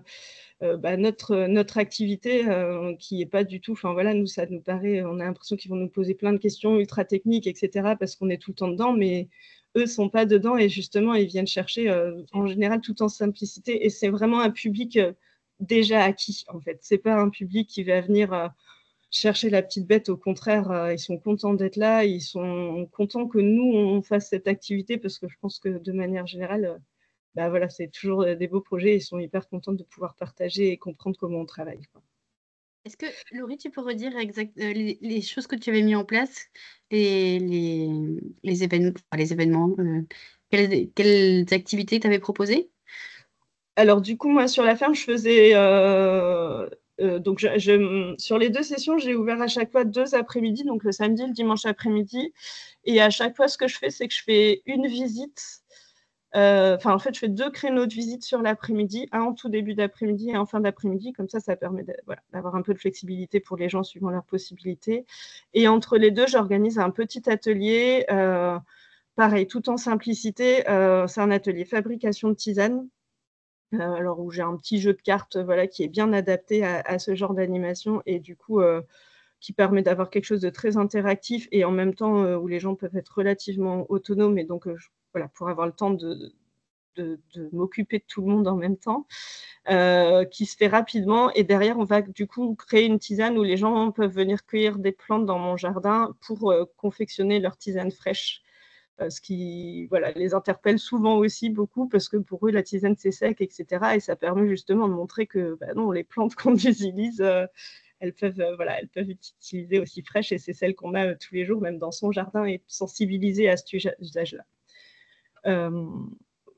notre activité qui n'est pas du tout, voilà, nous, ça nous paraît, on a l'impression qu'ils vont nous poser plein de questions ultra techniques, etc., parce qu'on est tout le temps dedans, mais eux ne sont pas dedans et justement, ils viennent chercher en général tout en simplicité et c'est vraiment un public déjà acquis, en fait. Ce n'est pas un public qui va venir chercher la petite bête, au contraire, ils sont contents d'être là, ils sont contents que nous, on fasse cette activité parce que je pense que de manière générale, voilà, c'est toujours des beaux projets. Ils sont hyper contents de pouvoir partager et comprendre comment on travaille, quoi. Est-ce que, Laurie, tu peux redire les choses que tu avais mis en place, les, les, les événements, quelles activités tu avais proposées? Alors, du coup, moi, sur la ferme, je faisais. Donc, sur les 2 sessions, j'ai ouvert à chaque fois 2 après-midi, donc le samedi et le dimanche après-midi. Et à chaque fois, ce que je fais, c'est que je fais une visite. En fait, je fais 2 créneaux de visite sur l'après-midi, un en tout début d'après-midi et en fin d'après-midi. Comme ça permet d'avoir un peu de flexibilité pour les gens suivant leurs possibilités. Et entre les deux, j'organise un petit atelier, pareil, tout en simplicité. C'est un atelier fabrication de tisane, alors où j'ai un petit jeu de cartes, voilà, qui est bien adapté à ce genre d'animation et du coup, qui permet d'avoir quelque chose de très interactif et en même temps où les gens peuvent être relativement autonomes et donc voilà, pour avoir le temps de m'occuper de tout le monde en même temps, qui se fait rapidement. Et derrière, on va du coup créer une tisane où les gens peuvent venir cueillir des plantes dans mon jardin pour confectionner leur tisane fraîche. Ce qui les interpelle souvent aussi beaucoup parce que pour eux, la tisane, c'est sec, etc. Et ça permet justement de montrer que non, les plantes qu'on utilise, elles peuvent être utilisées aussi fraîches et c'est celles qu'on a tous les jours, même dans son jardin, et sensibiliser à cet usage-là.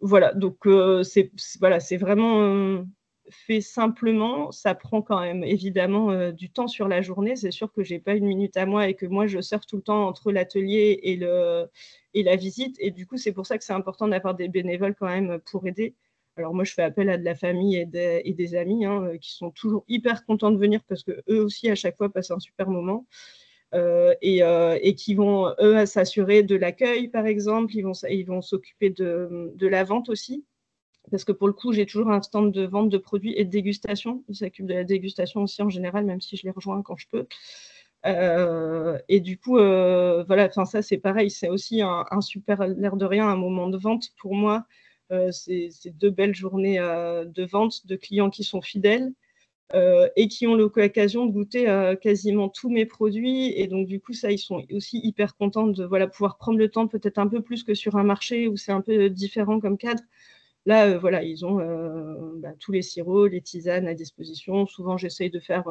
Voilà, donc c'est vraiment fait simplement. Ça prend quand même évidemment du temps sur la journée. C'est sûr que je n'ai pas une minute à moi et que moi, je surfe tout le temps entre l'atelier et la visite. Et du coup, c'est pour ça que c'est important d'avoir des bénévoles quand même pour aider. Alors moi, je fais appel à de la famille et des amis qui sont toujours hyper contents de venir parce qu'eux aussi, à chaque fois, passent un super moment. Et qui vont, eux, s'assurer de l'accueil, par exemple. Ils vont s'occuper de la vente aussi. Parce que pour le coup, j'ai toujours un stand de vente de produits et de dégustation. Ils s'occupent de la dégustation aussi en général, même si je les rejoins quand je peux. Et du coup, ça c'est pareil. C'est aussi un super, l'air de rien, un moment de vente pour moi. C'est 2 belles journées de vente, de clients qui sont fidèles. Et qui ont l'occasion de goûter quasiment tous mes produits. Et donc, du coup, ça, ils sont aussi hyper contents de pouvoir prendre le temps, peut-être un peu plus que sur un marché où c'est un peu différent comme cadre. Là, ils ont tous les sirops, les tisanes à disposition. Souvent, j'essaye de faire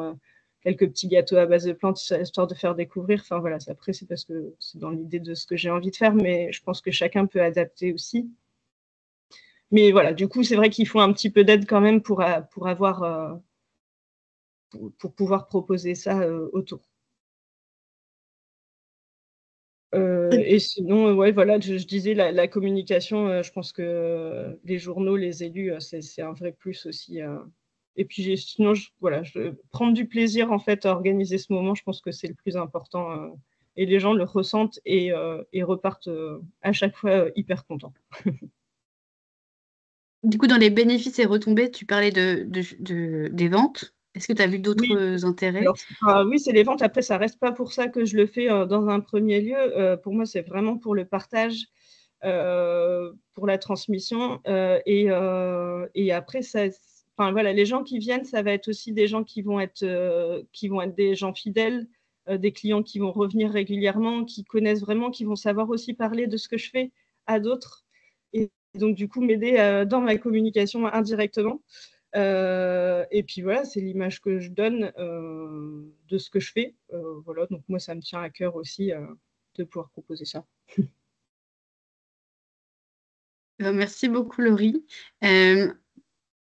quelques petits gâteaux à base de plantes, histoire de faire découvrir. Après, c'est parce que c'est dans l'idée de ce que j'ai envie de faire, mais je pense que chacun peut adapter aussi. Mais voilà, du coup, c'est vrai qu'il faut un petit peu d'aide quand même pour avoir pour pouvoir proposer ça autour. Et sinon, je disais la communication, je pense que les journaux, les élus, c'est un vrai plus aussi. Et puis sinon, prendre du plaisir en fait à organiser ce moment, je pense que c'est le plus important. Et les gens le ressentent et repartent à chaque fois hyper contents. Du coup, dans les bénéfices et retombées, tu parlais des ventes. Est-ce que tu as vu Oui, d'autres intérêts? alors, oui, c'est les ventes. Après, ça reste pas pour ça que je le fais dans un premier lieu. Pour moi, c'est vraiment pour le partage, pour la transmission. Et après, les gens qui viennent, ça va être aussi des gens qui vont être des gens fidèles des clients qui vont revenir régulièrement, qui connaissent vraiment, qui vont savoir aussi parler de ce que je fais à d'autres. Et donc, du coup, m'aider dans ma communication indirectement. Et puis voilà, c'est l'image que je donne de ce que je fais. Voilà, donc moi, ça me tient à cœur aussi de pouvoir proposer ça. Merci beaucoup, Laurie.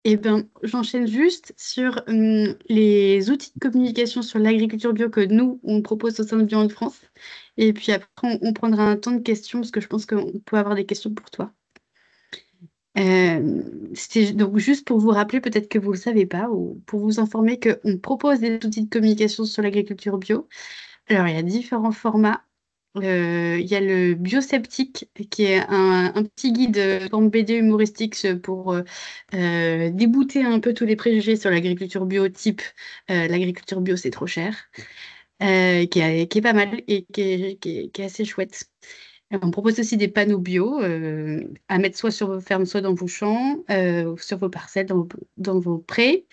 Et ben, j'enchaîne juste sur les outils de communication sur l'agriculture bio que nous, on propose au sein de Bio de France. Et puis après, on prendra un temps de questions parce que je pense qu'on peut avoir des questions pour toi. C'était donc juste pour vous rappeler, peut-être que vous ne le savez pas, ou pour vous informer qu'on propose des outils de communication sur l'agriculture bio. Alors, il y a différents formats. Il y a le Biosceptique, qui est un petit guide forme BD humoristique pour débouter un peu tous les préjugés sur l'agriculture bio, type l'agriculture bio, c'est trop cher, qui est pas mal et qui est assez chouette. On propose aussi des panneaux bio à mettre soit sur vos fermes, soit dans vos champs, sur vos parcelles, dans vos prés.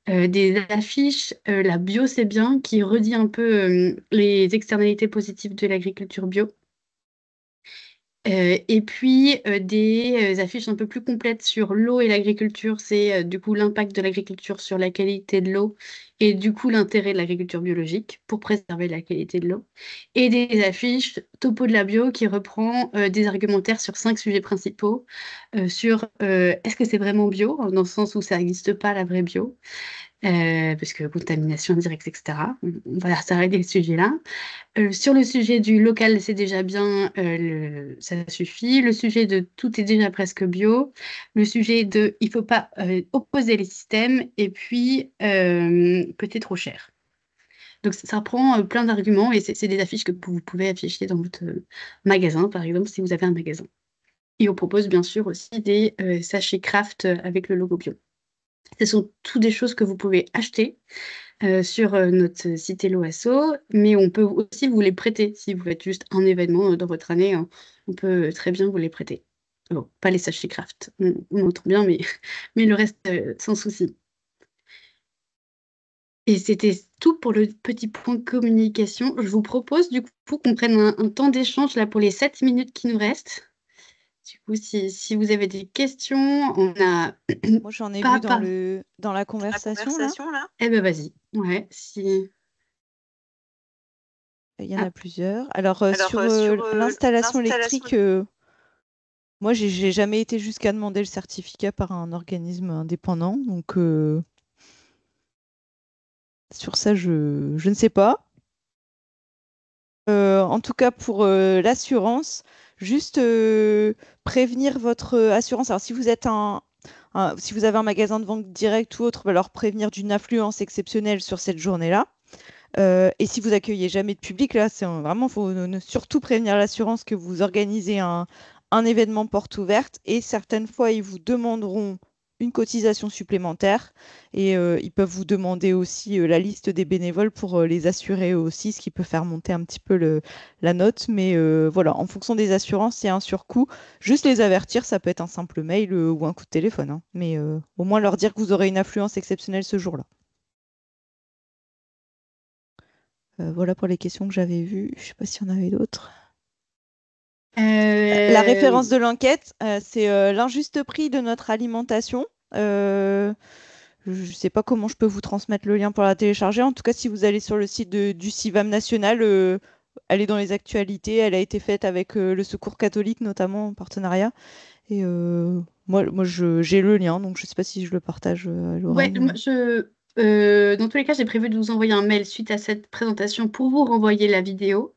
Des affiches, la bio c'est bien, qui redit un peu les externalités positives de l'agriculture bio. Et puis des affiches un peu plus complètes sur l'eau et l'agriculture, c'est du coup l'impact de l'agriculture sur la qualité de l'eau et du coup l'intérêt de l'agriculture biologique pour préserver la qualité de l'eau. Et des affiches topo de la bio qui reprend des argumentaires sur 5 sujets principaux sur est-ce que c'est vraiment bio, dans le sens où ça n'existe pas la vraie bio. Parce que contamination indirecte, etc. On va s'arrêter le sujet-là. Sur le sujet du local, c'est déjà bien, ça suffit. Le sujet de tout est déjà presque bio. Le sujet de il ne faut pas opposer les systèmes. Et puis, peut-être trop cher. Donc, ça reprend plein d'arguments et c'est des affiches que vous pouvez afficher dans votre magasin, par exemple, si vous avez un magasin. Et on propose bien sûr aussi des sachets craft avec le logo bio. Ce sont toutes des choses que vous pouvez acheter sur notre site Hello Asso, mais on peut aussi vous les prêter. Si vous faites juste un événement dans votre année, on peut très bien vous les prêter. Bon, pas les sachets craft, on entend bien, mais, mais le reste, sans souci. Et c'était tout pour le petit point de communication. Je vous propose du coup qu'on prenne un temps d'échange là pour les 7 minutes qui nous restent. Du coup, si vous avez des questions, on a Moi, j'en ai pas vu dans la conversation, là. Eh ben vas-y. Ouais, si. Il y en Ah, a plusieurs. Alors, sur l'installation électrique, moi, j'ai jamais été jusqu'à demander le certificat par un organisme indépendant. Donc, sur ça, je ne sais pas. En tout cas, pour l'assurance, juste prévenir votre assurance. Alors, si vous êtes si vous avez un magasin de vente direct ou autre, bah, leur prévenir d'une affluence exceptionnelle sur cette journée-là. Et si vous accueillez jamais de public, là, c'est vraiment, il faut surtout prévenir l'assurance que vous organisez un événement porte ouverte. Et certaines fois, ils vous demanderont une cotisation supplémentaire. Et ils peuvent vous demander aussi la liste des bénévoles pour les assurer aussi, ce qui peut faire monter un petit peu la note. Mais voilà, en fonction des assurances, c'est un surcoût. Juste les avertir, ça peut être un simple mail ou un coup de téléphone, hein. Mais au moins leur dire que vous aurez une affluence exceptionnelle ce jour-là. Voilà pour les questions que j'avais vues. Je ne sais pas s'il y en avait d'autres. La référence de l'enquête, c'est l'injuste prix de notre alimentation. Je ne sais pas comment je peux vous transmettre le lien pour la télécharger. En tout cas, si vous allez sur le site du CIVAM national, elle est dans les actualités. Elle a été faite avec le Secours catholique, notamment en partenariat. Et moi j'ai le lien, donc je ne sais pas si je le partage à Ouais, Lorraine. dans tous les cas, j'ai prévu de vous envoyer un mail suite à cette présentation pour vous renvoyer la vidéo.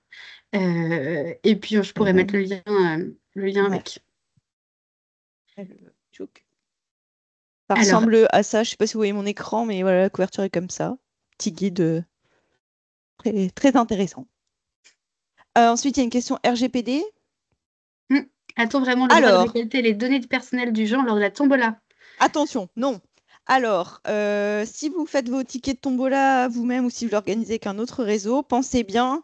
Et puis, je pourrais mettre le lien Ouais. avec. Ça Alors, ressemble à ça. Je ne sais pas si vous voyez mon écran, mais voilà, la couverture est comme ça. Petit guide très, très intéressant. Ensuite, il y a une question RGPD. a-t-on vraiment le droit de Alors, récolter les données personnelles du genre lors de la tombola? attention, non. Alors, si vous faites vos tickets de tombola vous-même ou si vous l'organisez avec un autre réseau, pensez bien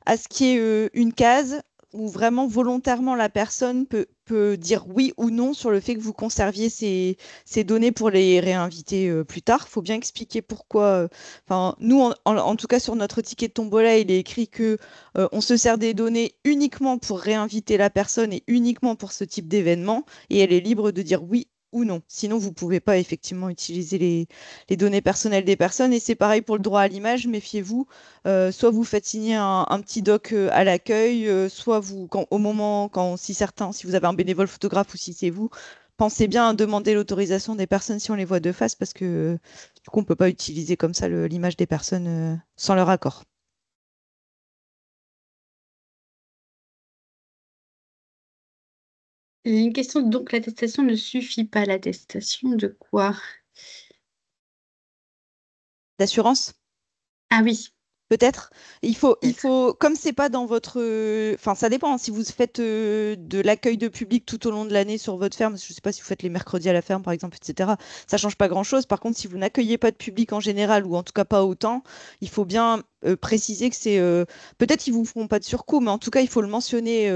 à ce qui est une case où vraiment volontairement la personne peut dire oui ou non sur le fait que vous conserviez ces données pour les réinviter plus tard. Il faut bien expliquer pourquoi. Enfin, nous, en tout cas, sur notre ticket de tombola, il est écrit que on se sert des données uniquement pour réinviter la personne et uniquement pour ce type d'événement, et elle est libre de dire oui ou non. Sinon, vous ne pouvez pas effectivement utiliser les données personnelles des personnes. Et c'est pareil pour le droit à l'image, méfiez-vous. Soit vous faites signer un petit doc à l'accueil, soit vous, au moment, si vous avez un bénévole photographe ou si c'est vous, pensez bien à demander l'autorisation des personnes si on les voit de face, parce que du coup, on ne peut pas utiliser comme ça l'image des personnes sans leur accord. Une question, donc l'attestation ne suffit pas. L'attestation de quoi? D'assurance? Ah oui, Peut-être. peut-être. Comme c'est pas dans votre, enfin, ça dépend, hein. Si vous faites de l'accueil de public tout au long de l'année sur votre ferme, je sais pas si vous faites les mercredis à la ferme, par exemple, etc. Ça change pas grand-chose. Par contre, si vous n'accueillez pas de public en général, ou en tout cas pas autant, il faut bien préciser que c'est, peut-être qu'ils vous feront pas de surcoût, mais en tout cas, il faut le mentionner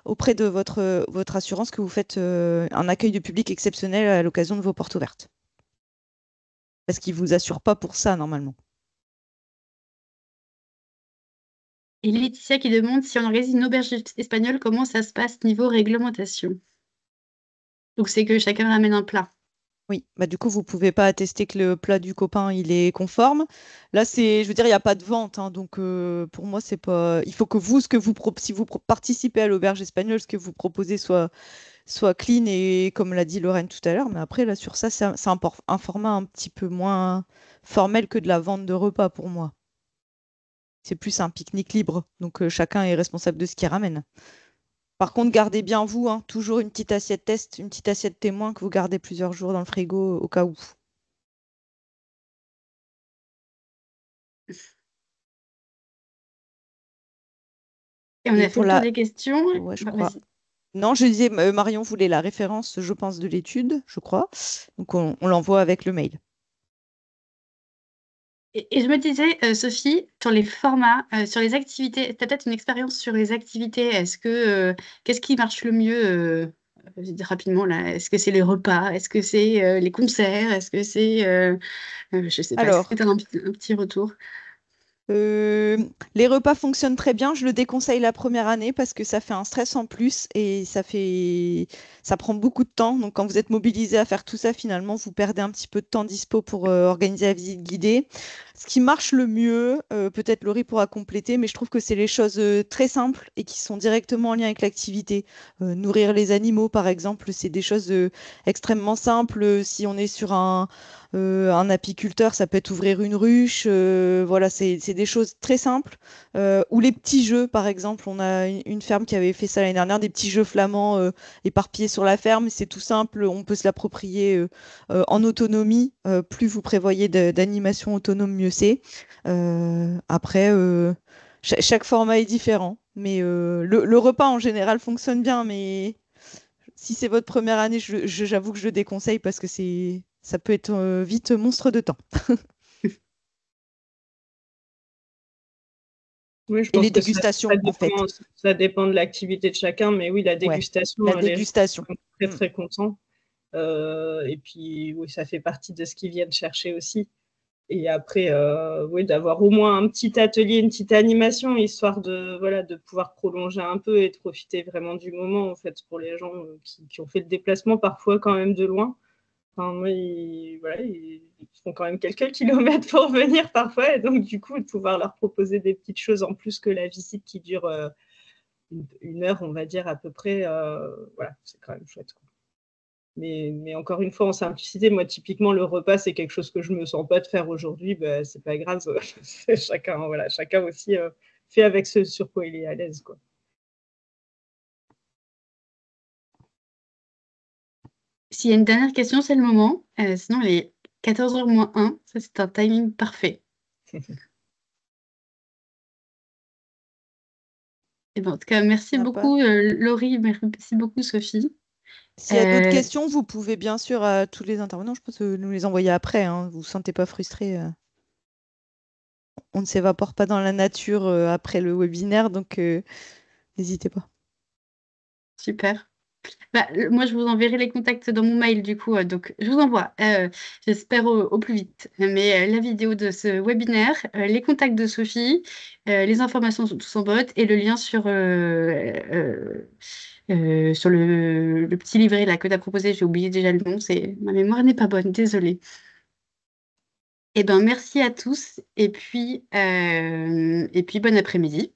auprès de votre assurance que vous faites un accueil de public exceptionnel à l'occasion de vos portes ouvertes. Parce qu'ils vous assurent pas pour ça, normalement. Et Laetitia qui demande si on organise une auberge espagnole, comment ça se passe niveau réglementation? Donc c'est que chacun ramène un plat. Oui, bah du coup, vous pouvez pas attester que le plat du copain, il est conforme. Là, je veux dire, il n'y a pas de vente, hein, donc pour moi, c'est pas. Il faut que vous, si vous participez à l'auberge espagnole, ce que vous proposez soit clean et comme l'a dit Lorraine tout à l'heure. Mais après, là, sur ça, c'est un format un petit peu moins formel que de la vente de repas pour moi. C'est plus un pique-nique libre, donc chacun est responsable de ce qu'il ramène. Par contre, gardez bien vous, hein, toujours une petite assiette test, une petite assiette témoin que vous gardez plusieurs jours dans le frigo au cas où. Et on Et a fait pour le tour la... des questions. Ouais, je Bah, crois. vas-y. Non, je disais, Marion voulait la référence, je pense, de l'étude, je crois. Donc, on l'envoie avec le mail. Et je me disais, Sophie, sur les formats, sur les activités, tu as peut-être une expérience sur les activités. Qu'est-ce qui marche le mieux je vais dire rapidement là, est-ce que c'est les repas? Est-ce que c'est les concerts? Est-ce que c'est, je sais pas, est-ce que Alors, tu as un petit retour? Euh, les repas fonctionnent très bien. Je le déconseille la première année parce que ça fait un stress en plus et ça prend beaucoup de temps. Donc, quand vous êtes mobilisé à faire tout ça, finalement, vous perdez un petit peu de temps dispo pour organiser la visite guidée. Ce qui marche le mieux, peut-être Laurie pourra compléter, mais je trouve que c'est les choses très simples et qui sont directement en lien avec l'activité. Nourrir les animaux, par exemple, c'est des choses extrêmement simples. Si on est sur un apiculteur, ça peut être ouvrir une ruche. Voilà, c'est des choses très simples. Ou les petits jeux, par exemple. On a une ferme qui avait fait ça l'année dernière, des petits jeux flamands éparpillés sur la ferme. C'est tout simple, on peut se l'approprier en autonomie. Plus vous prévoyez d'animation autonome, mieux c'est. Après, chaque format est différent. Mais le repas en général fonctionne bien, mais si c'est votre première année, j'avoue que je le déconseille parce que ça peut être vite monstre de temps. Oui, je Et pense les que dégustations, en fait. ça dépend de l'activité de chacun, mais oui, la Ouais, dégustation, la les gens dégustation. sont très Mm. très contents. Et puis, oui, ça fait partie de ce qu'ils viennent chercher aussi. Et après, oui, d'avoir au moins un petit atelier, une petite animation, histoire de, voilà, de pouvoir prolonger un peu et de profiter vraiment du moment, en fait, pour les gens qui ont fait le déplacement parfois quand même de loin. Enfin, moi, voilà, ils font quand même quelques kilomètres pour venir parfois, et donc du coup, de pouvoir leur proposer des petites choses en plus que la visite qui dure une heure, on va dire à peu près, voilà, c'est quand même chouette, quoi. Mais encore une fois, en simplicité, moi, typiquement, le repas, c'est quelque chose que je ne me sens pas de faire aujourd'hui, bah, c'est pas grave, chacun, voilà, chacun aussi fait avec ce sur quoi il est à l'aise, quoi. S'il y a une dernière question, c'est le moment. Sinon, il est 14h moins 1. Ça, c'est un timing parfait. Et ben, en tout cas, merci On n'a pas. beaucoup, Laurie. Merci beaucoup, Sophie. S'il y a d'autres Euh, questions, vous pouvez bien sûr à tous les intervenants, je pense, nous les envoyer après, hein. Vous ne vous sentez pas frustré. On ne s'évapore pas dans la nature après le webinaire, donc n'hésitez pas. Super. Moi, je vous enverrai les contacts dans mon mail, du coup. Donc, je vous envoie, j'espère au plus vite. Mais la vidéo de ce webinaire, les contacts de Sophie, les informations sont tous en bot et le lien sur le petit livret là, que tu as proposé. J'ai oublié déjà le nom. Ma mémoire n'est pas bonne, désolée. Eh ben, merci à tous et puis bon après-midi.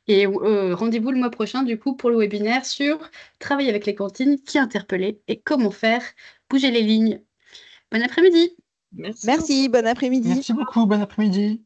Et rendez-vous le mois prochain, du coup, pour le webinaire sur travailler avec les cantines, qui interpeller et comment faire bouger les lignes. Bon après-midi. Merci. Merci, bon après-midi. Merci beaucoup, bon après-midi.